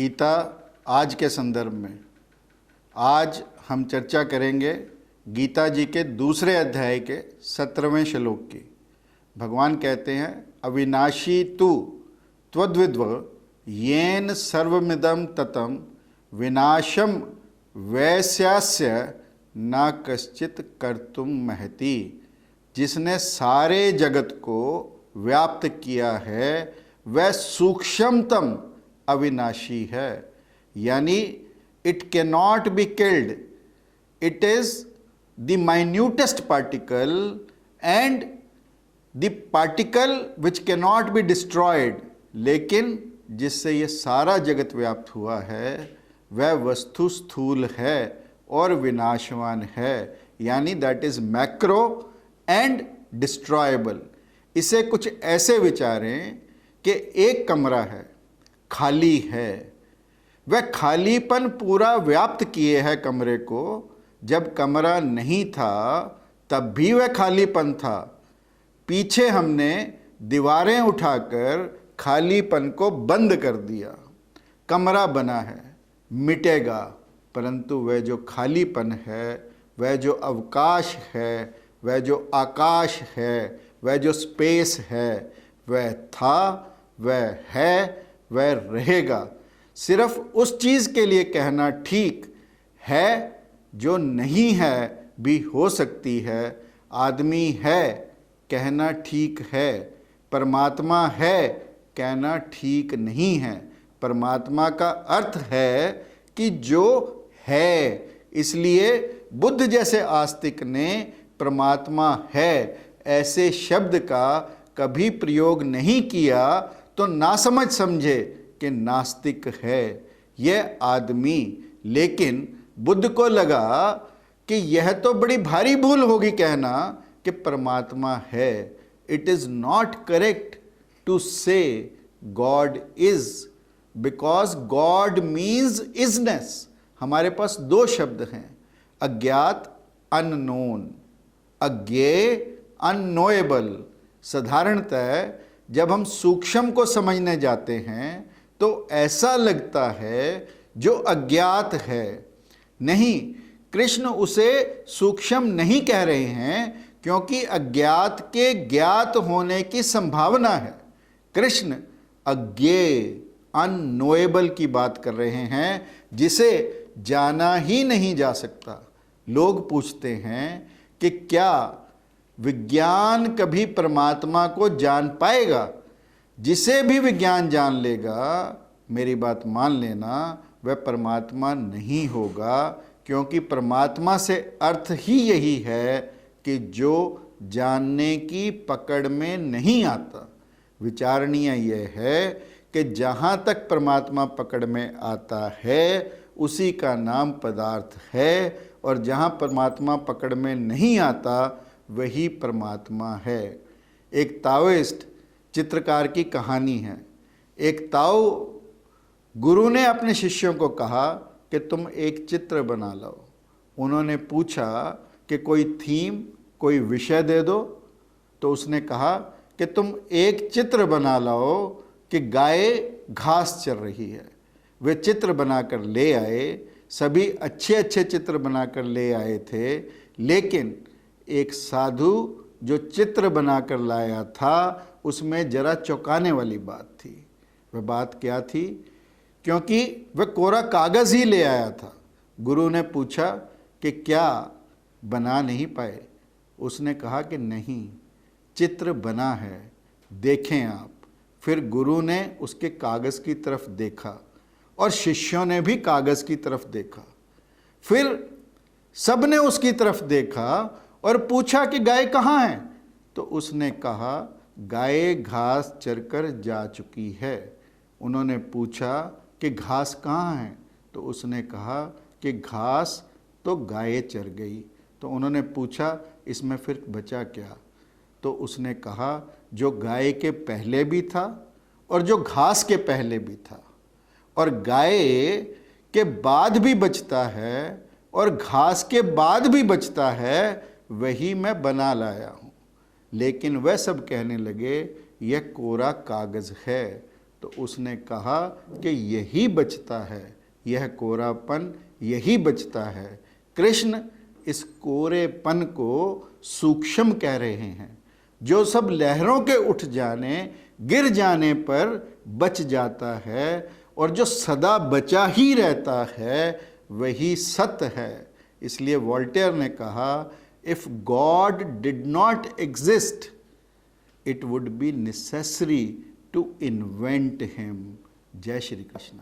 गीता आज के संदर्भ में आज हम चर्चा करेंगे गीता जी के दूसरे अध्याय के 17वें श्लोक की। भगवान कहते हैं, अविनाशी तु त्वद्विद्व येन सर्वमिदं ततं विनाशम वैस्यास्य न कश्चित कर्तुम महति। जिसने सारे जगत को व्याप्त किया है वह सूक्ष्मतम अविनाशी है, यानी it can not be killed, it is the minutest particle and the particle which can not be destroyed. लेकिन जिससे ये सारा जगत व्याप्त हुआ है वह वस्तु स्थूल है और विनाशवान है, यानी दैट इज मैक्रो एंड डिस्ट्रॉयबल। इसे कुछ ऐसे विचारें कि एक कमरा है, खाली है, वह खालीपन पूरा व्याप्त किए है कमरे को। जब कमरा नहीं था तब भी वह खालीपन था। पीछे हमने दीवारें उठाकर खालीपन को बंद कर दिया। कमरा बना है, मिटेगा, परंतु वह जो खालीपन है, वह जो अवकाश है, वह जो आकाश है, वह जो स्पेस है, वह था, वह है, वह रहेगा। सिर्फ उस चीज़ के लिए कहना ठीक है जो नहीं है भी हो सकती है। आदमी है कहना ठीक है, परमात्मा है कहना ठीक नहीं है। परमात्मा का अर्थ है कि जो है, इसलिए बुद्ध जैसे आस्तिक ने परमात्मा है ऐसे शब्द का कभी प्रयोग नहीं किया तो नासमझ समझे कि नास्तिक है यह आदमी। लेकिन बुद्ध को लगा कि यह तो बड़ी भारी भूल होगी कहना कि परमात्मा है। It is not correct to say God is, because God means isness. हमारे पास दो शब्द हैं, अज्ञात अननोन, अज्ञेय अननोएबल। साधारणतः जब हम सूक्ष्म को समझने जाते हैं तो ऐसा लगता है जो अज्ञात है। नहीं, कृष्ण उसे सूक्ष्म नहीं कह रहे हैं क्योंकि अज्ञात के ज्ञात होने की संभावना है। कृष्ण अज्ञेय अननोएबल की बात कर रहे हैं, जिसे जाना ही नहीं जा सकता। लोग पूछते हैं कि क्या विज्ञान कभी परमात्मा को जान पाएगा? जिसे भी विज्ञान जान लेगा, मेरी बात मान लेना, वह परमात्मा नहीं होगा, क्योंकि परमात्मा से अर्थ ही यही है कि जो जानने की पकड़ में नहीं आता। विचारणीय यह है कि जहाँ तक परमात्मा पकड़ में आता है उसी का नाम पदार्थ है, और जहाँ परमात्मा पकड़ में नहीं आता वही परमात्मा है। एक ताओइस्ट चित्रकार की कहानी है। एक ताओ गुरु ने अपने शिष्यों को कहा कि तुम एक चित्र बना लो। उन्होंने पूछा कि कोई थीम, कोई विषय दे दो। तो उसने कहा कि तुम एक चित्र बना लाओ कि गाय घास चर रही है। वे चित्र बनाकर ले आए, सभी अच्छे अच्छे चित्र बनाकर ले आए थे, लेकिन एक साधु जो चित्र बनाकर लाया था उसमें जरा चौंकाने वाली बात थी। वह बात क्या थी? क्योंकि वह कोरा कागज़ ही ले आया था। गुरु ने पूछा कि क्या बना नहीं पाए? उसने कहा कि नहीं, चित्र बना है, देखें आप। फिर गुरु ने उसके कागज़ की तरफ देखा और शिष्यों ने भी कागज़ की तरफ देखा। फिर सब ने उसकी तरफ देखा और पूछा कि गाय कहाँ है? तो उसने कहा गाय घास चरकर जा चुकी है। उन्होंने पूछा कि घास कहाँ है? तो उसने कहा कि घास तो गाय चर गई। तो उन्होंने पूछा इसमें फिर बचा क्या? तो उसने कहा जो गाय के पहले भी था और जो घास के पहले भी था, और गाय के बाद भी बचता है और घास के बाद भी बचता है, वही मैं बना लाया हूँ। लेकिन वह सब कहने लगे यह कोरा कागज़ है, तो उसने कहा कि यही बचता है, यह कोरापन यही बचता है। कृष्ण इस कोरेपन को सूक्ष्म कह रहे हैं। जो सब लहरों के उठ जाने गिर जाने पर बच जाता है, और जो सदा बचा ही रहता है वही सत्य है। इसलिए वोल्टेयर ने कहा, if God did not exist it would be necessary to invent him. जय श्री कृष्ण।